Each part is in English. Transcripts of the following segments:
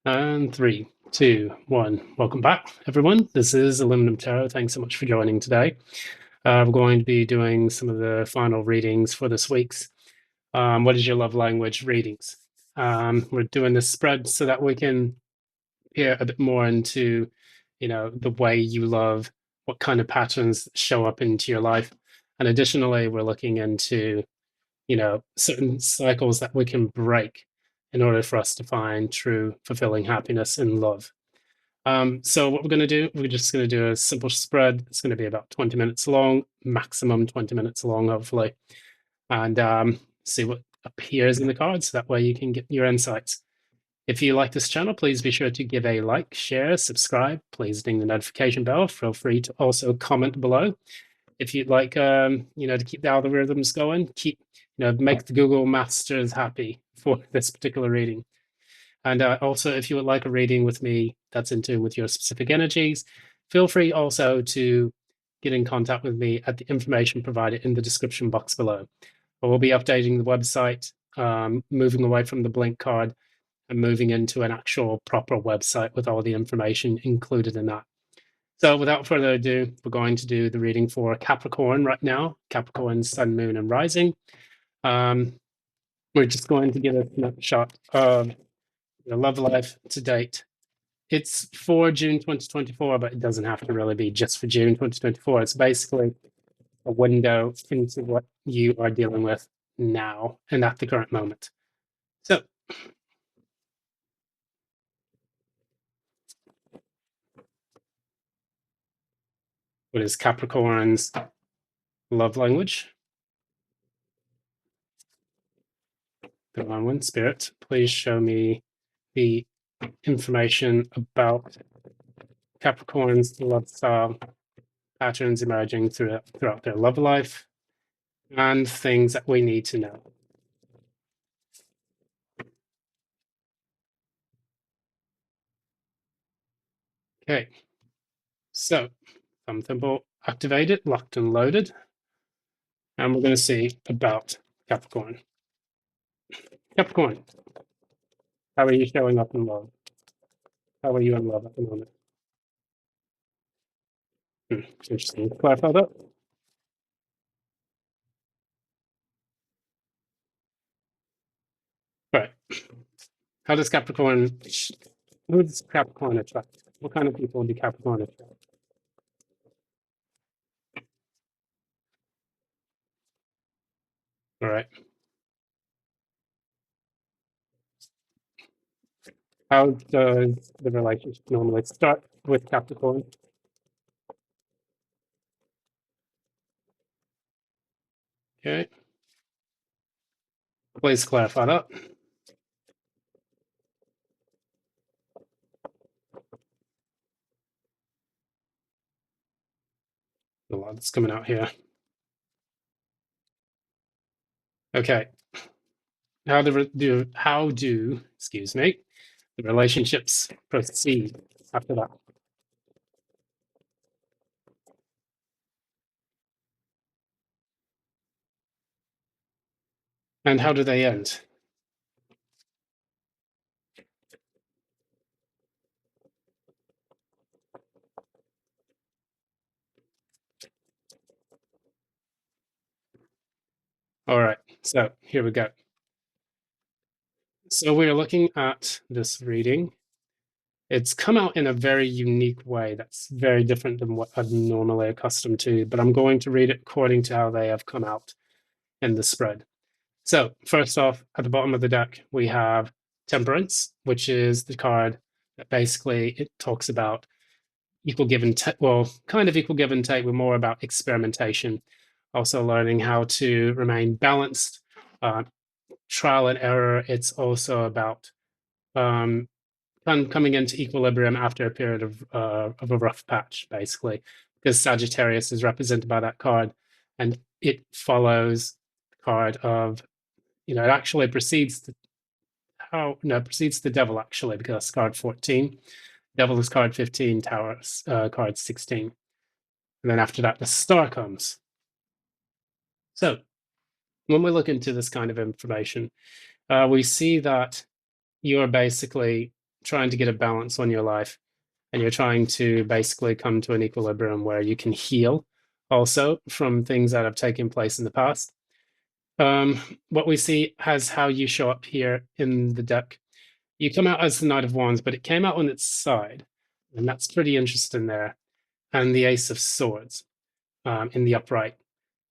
And three, two, one. Welcome back, everyone. This is Aluminum Tarot. Thanks so much for joining today. We're going to be doing some of the final readings for this week's What is Your Love Language readings. We're doing this spread so that we can peer a bit more into, the way you love, what kind of patterns show up into your life. And additionally, we're looking into certain cycles that we can break in order for us to find true fulfilling happiness in love. So what we're going to do, we're just going to do a simple spread. It's going to be about 20 minutes long, maximum 20 minutes long, hopefully, and see what appears in the cards. That way you can get your insights. If you like this channel, please be sure to give a like, share, subscribe. Please ding the notification bell. Feel free to also comment below. If you'd like, to keep the algorithms going, make the Google Masters happy for this particular reading. And also, if you would like a reading with me that's in tune with your specific energies, feel free also to get in contact with me at the information provided in the description box below. I will be updating the website, moving away from the blank card and moving into an actual proper website with all the information included in that. So without further ado, we're going to do the reading for Capricorn right now, Capricorn, Sun, Moon, and Rising. We're just going to get a snapshot of your love life to date. It's for June 2024, but it doesn't have to really be just for June 2024. It's basically a window into what you are dealing with now and at the current moment. So, what is Capricorn's love language? Divine One, Spirit, please show me the information about Capricorn's love style patterns emerging throughout their love life and things that we need to know. Okay, so thumb thimble activated, locked and loaded, and we're going to see about Capricorn. Capricorn, how are you showing up in love? How are you in love at the moment? Interesting. Clarify that. Right. How does Capricorn? Who does Capricorn attract? What kind of people do Capricorn attract? All right. How does the relationship normally start with Capricorn? Okay. Please clarify that. A lot that's coming out here. Okay. How do excuse me, the relationships proceed after that? And how do they end? All right, so here we go. So we're looking at this reading. It's come out in a very unique way that's very different than what I'm normally accustomed to, but I'm going to read it according to how they have come out in the spread. So first off, at the bottom of the deck, we have Temperance, which is the card that basically it talks about equal give and take, well, kind of equal give and take, but more about experimentation. Also learning how to remain balanced, trial and error. It's also about coming into equilibrium after a period of a rough patch, basically, because Sagittarius is represented by that card, and it follows the card of, it actually precedes precedes the Devil, actually, because that's card 14. Devil is card 15, Tower card 16. And then after that, the Star comes. So when we look into this kind of information, we see that you're basically trying to get a balance on your life, and you're trying to basically come to an equilibrium where you can heal also from things that have taken place in the past. What we see has how you show up here in the deck. You come out as the Knight of Wands, but it came out on its side, and that's pretty interesting there. And the Ace of Swords in the upright.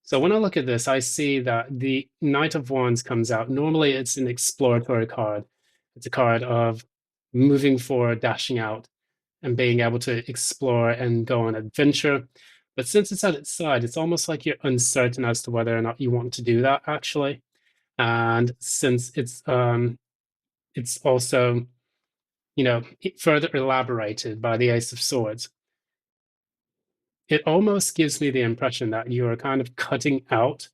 So when I look at this, I see that the Knight of Wands comes out. Normally, it's an exploratory card. It's a card of moving forward, dashing out, and being able to explore and go on adventure. But since it's at its side, it's almost like you're uncertain as to whether or not you want to do that, actually. And since it's also, further elaborated by the Ace of Swords, it almost gives me the impression that you are kind of cutting out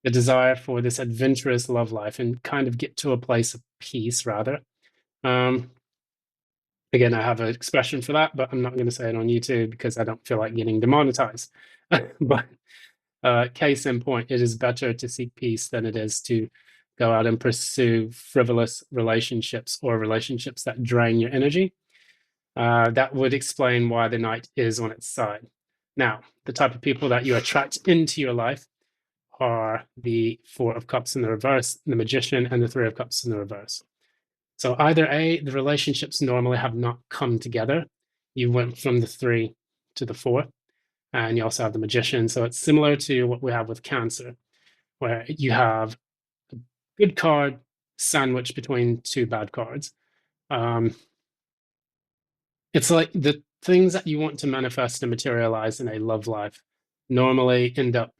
the desire for this adventurous love life and kind of get to a place of peace, rather. Um, Again, I have an expression for that, but I'm not going to say it on YouTube because I don't feel like getting demonetized. But case in point, it is better to seek peace than it is to go out and pursue frivolous relationships or relationships that drain your energy. That would explain why the Knight is on its side. Now, the type of people that you attract into your life are the Four of Cups in the reverse, the Magician, and the Three of Cups in the reverse. So either A, the relationships normally have not come together. You went from the 3 to the 4, and you also have the Magician. So it's similar to what we have with Cancer, where you have a good card sandwiched between two bad cards. It's like the things that you want to manifest and materialize in a love life normally end up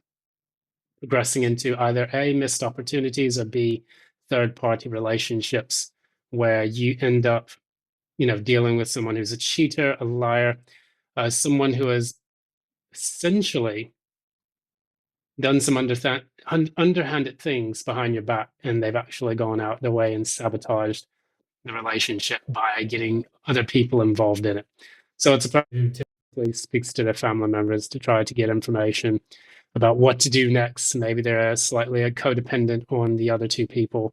progressing into either A, missed opportunities, or B, third-party relationships where you end up, dealing with someone who's a cheater, a liar, someone who has essentially done some underhanded things behind your back, and they've actually gone out their way and sabotaged the relationship by getting other people involved in it. So it's a person who typically speaks to their family members to try to get information about what to do next. Maybe they're slightly codependent on the other two people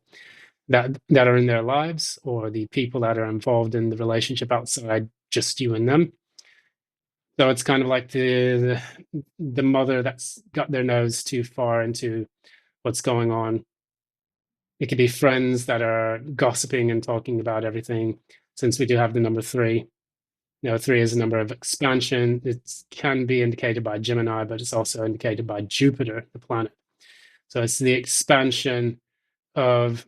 that are in their lives, or the people that are involved in the relationship outside just you and them. So it's kind of like the mother that's got their nose too far into what's going on. It could be friends that are gossiping and talking about everything. Since we do have the number 3, 3 is a number of expansion. It can be indicated by Gemini, but it's also indicated by Jupiter, the planet. So it's the expansion of,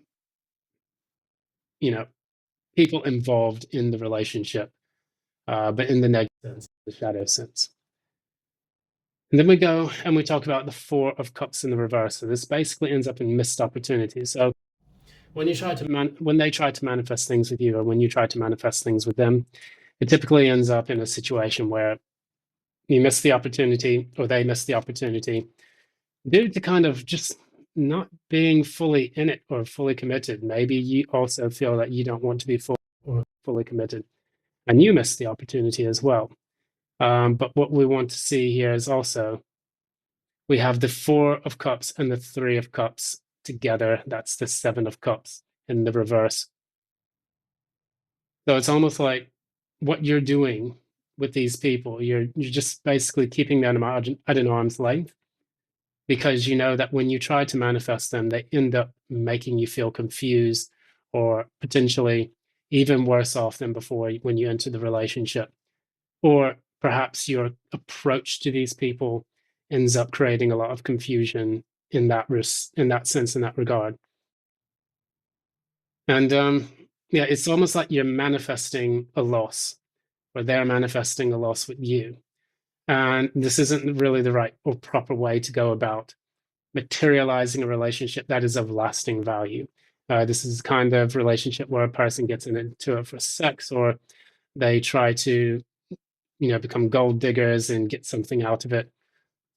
people involved in the relationship, but in the negative sense, the shadow sense. And then we go and we talk about the Four of Cups in the reverse. So this basically ends up in missed opportunities. So when they try to manifest things with you, or when you try to manifest things with them, it typically ends up in a situation where you miss the opportunity, or they miss the opportunity, due to kind of just not being fully in it or fully committed. Maybe you also feel that you don't want to be fully committed, and you miss the opportunity as well. But what we want to see here is also we have the Four of Cups and the Three of Cups together. That's the Seven of Cups in the reverse. So it's almost like what you're doing with these people, you're just basically keeping them at an arm's length, because you know that when you try to manifest them, they end up making you feel confused, or potentially even worse off than before when you enter the relationship. Or perhaps your approach to these people ends up creating a lot of confusion in that sense, in that regard. And yeah, it's almost like you're manifesting a loss, or they're manifesting a loss with you. And this isn't really the right or proper way to go about materializing a relationship that is of lasting value. This is kind of relationship where a person gets into it for sex, or they try to, become gold diggers and get something out of it.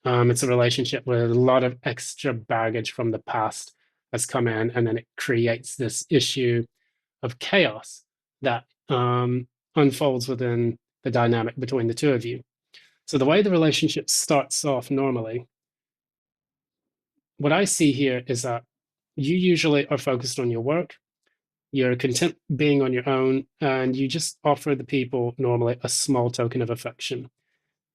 It's a relationship with a lot of extra baggage from the past has come in, and then it creates this issue of chaos that unfolds within the dynamic between the two of you. So the way the relationship starts off normally, what I see here is that you usually are focused on your work, You're content being on your own, and you just offer the people normally a small token of affection.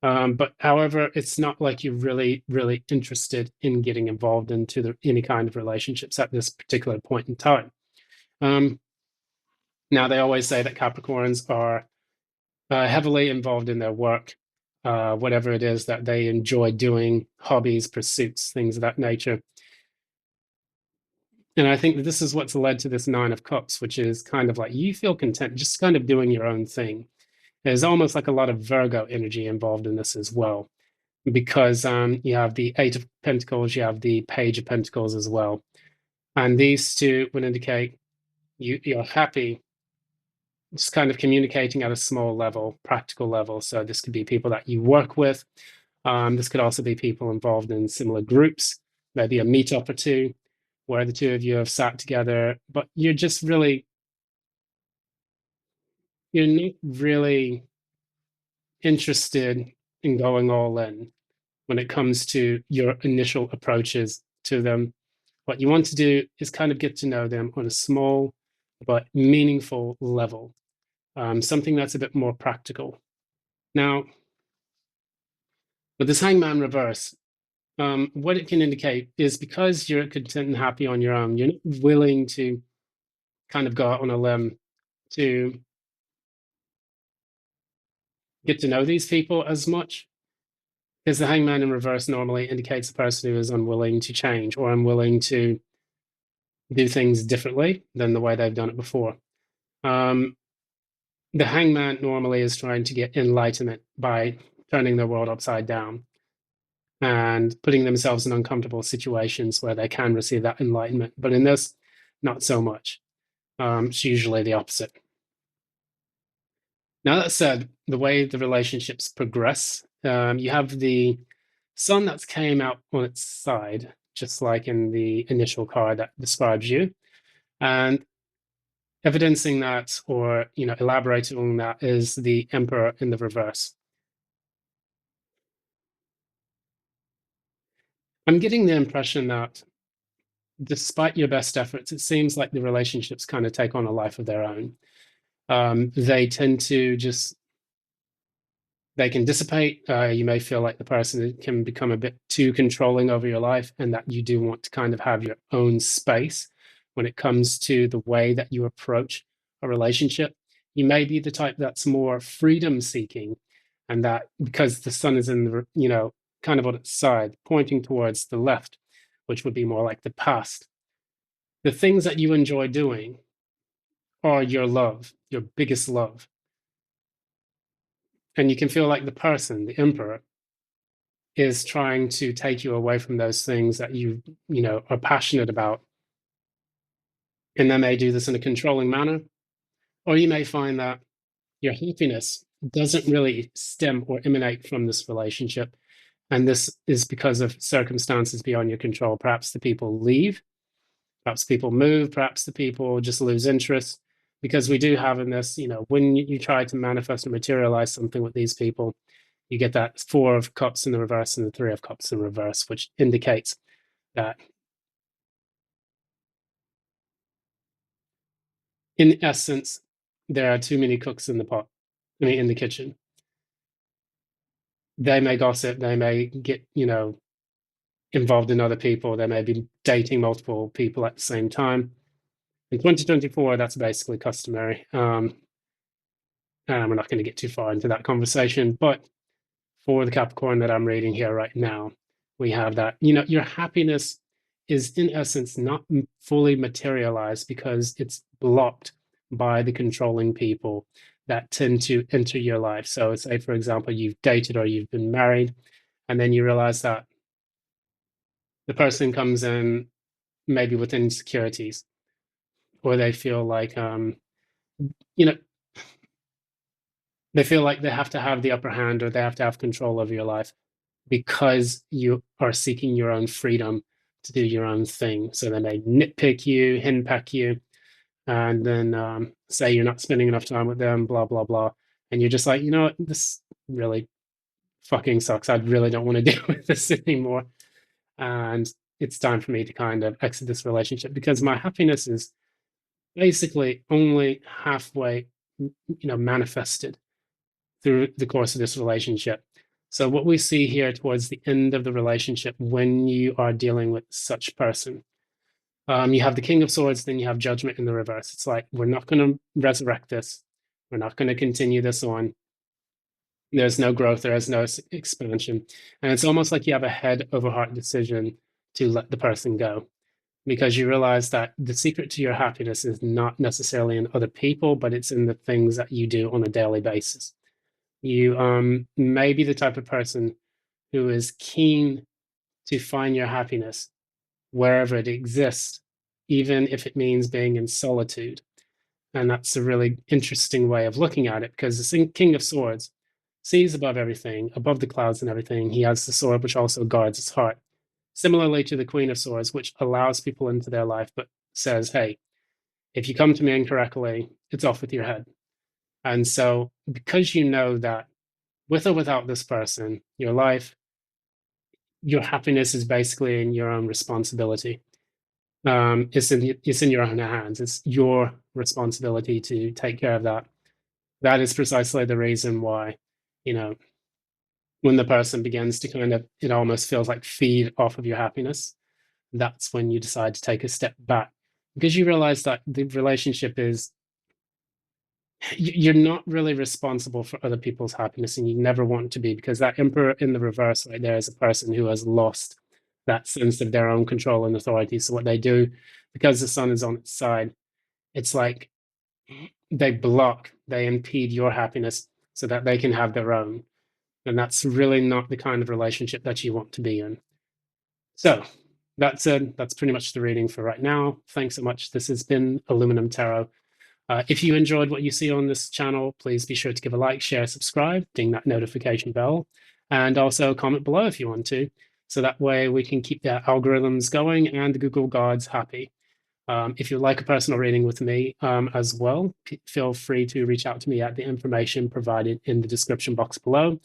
But however, it's not like you're really, really interested in getting involved into any kind of relationships at this particular point in time. Um, Now, they always say that Capricorns are heavily involved in their work, whatever it is that they enjoy doing, hobbies, pursuits, things of that nature. And I think that this is what's led to this Nine of Cups, which is kind of like you feel content just kind of doing your own thing. There's almost like a lot of Virgo energy involved in this as well, because you have the Eight of Pentacles, you have the Page of Pentacles as well. And these two would indicate you're happy, just kind of communicating at a small level, practical level. So this could be people that you work with. This could also be people involved in similar groups, maybe a meetup or two, where the two of you have sat together, but you're not really interested in going all in when it comes to your initial approaches to them. What you want to do is kind of get to know them on a small but meaningful level, something that's a bit more practical. Now, with this Hangman reverse, what it can indicate is because you're content and happy on your own, you're not willing to kind of go out on a limb to get to know these people as much. Because the Hangman in reverse normally indicates a person who is unwilling to change or unwilling to do things differently than the way they've done it before. Um, the Hangman normally is trying to get enlightenment by turning their world upside down and putting themselves in uncomfortable situations where they can receive that enlightenment. But in this, not so much. It's usually the opposite. Now, that said, the way the relationships progress, you have the sun that's came out on its side, just like in the initial card that describes you. And evidencing that, or elaborating on that, is the Emperor in the reverse. I'm getting the impression that despite your best efforts, it seems like the relationships kind of take on a life of their own. They tend to just they can dissipate. You may feel like the person can become a bit too controlling over your life, and that you do want to kind of have your own space when it comes to the way that you approach a relationship. You may be the type that's more freedom seeking, and that because the sun is in the, kind of on its side, pointing towards the left, which would be more like the past. The things that you enjoy doing are your love, your biggest love. And you can feel like the person, the emperor, is trying to take you away from those things that you are passionate about. And they may do this in a controlling manner, or you may find that your happiness doesn't really stem or emanate from this relationship. And this is because of circumstances beyond your control. Perhaps the people leave, perhaps people move, perhaps the people just lose interest. Because we do have in this, when you try to manifest or materialize something with these people, you get that Four of Cups in the reverse and the Three of Cups in reverse, which indicates that in essence, there are too many cooks in the pot, in the kitchen. They may gossip, they may get, involved in other people, they may be dating multiple people at the same time. In 2024, that's basically customary. And we're not going to get too far into that conversation, but for the Capricorn that I'm reading here right now, we have that, your happiness is in essence not fully materialized because it's blocked by the controlling people that tend to enter your life. So, say, for example, you've dated or you've been married, and then you realize that the person comes in maybe with insecurities, or they feel like, you know, they feel like they have to have the upper hand or they have to have control over your life because you are seeking your own freedom to do your own thing. So they may nitpick you, henpeck you, and then say you're not spending enough time with them, blah, blah, blah. And you're just like, you know what, this really fucking sucks. I really don't want to deal with this anymore. And it's time for me to kind of exit this relationship because my happiness is basically only halfway, manifested through the course of this relationship. So what we see here towards the end of the relationship, when you are dealing with such person, you have the King of Swords, then you have Judgment in the reverse. It's like, we're not going to resurrect this. We're not going to continue this on. There's no growth. There is no expansion. And it's almost like you have a head over heart decision to let the person go, because you realize that the secret to your happiness is not necessarily in other people, but it's in the things that you do on a daily basis. You may be the type of person who is keen to find your happiness wherever it exists, even if it means being in solitude. And that's a really interesting way of looking at it, because the King of Swords sees above everything, above the clouds and everything. He has the sword, which also guards his heart. Similarly to the Queen of Swords, which allows people into their life, but says, hey, if you come to me incorrectly, it's off with your head. And so, because you know that with or without this person, your life, your happiness is basically in your own responsibility. It's in your own hands. It's your responsibility to take care of that. That is precisely the reason why, you know, when the person begins to kind of, it almost feels like feed off of your happiness. That's when you decide to take a step back, because you realize that the relationship is, you're not really responsible for other people's happiness, and you never want to be, because that Emperor in the reverse right there is a person who has lost that sense of their own control and authority. So what they do, because the sun is on its side, it's like they impede your happiness so that they can have their own. And that's really not the kind of relationship that you want to be in. So that's it. That's pretty much the reading for right now. Thanks so much. This has been Aluminum Tarot. If you enjoyed what you see on this channel, please be sure to give a like, share, subscribe, ding that notification bell, and also comment below if you want to. So that way we can keep the algorithms going and the Google gods happy. If you'd like a personal reading with me as well, feel free to reach out to me at the information provided in the description box below.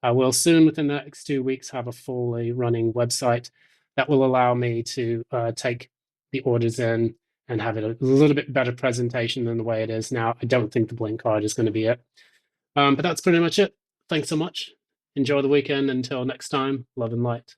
I will soon, within the next 2 weeks, have a fully running website that will allow me to take the orders in and have it a little bit better presentation than the way it is now. I don't think the blink card is going to be it. But that's pretty much it. Thanks so much. Enjoy the weekend. Until next time, love and light.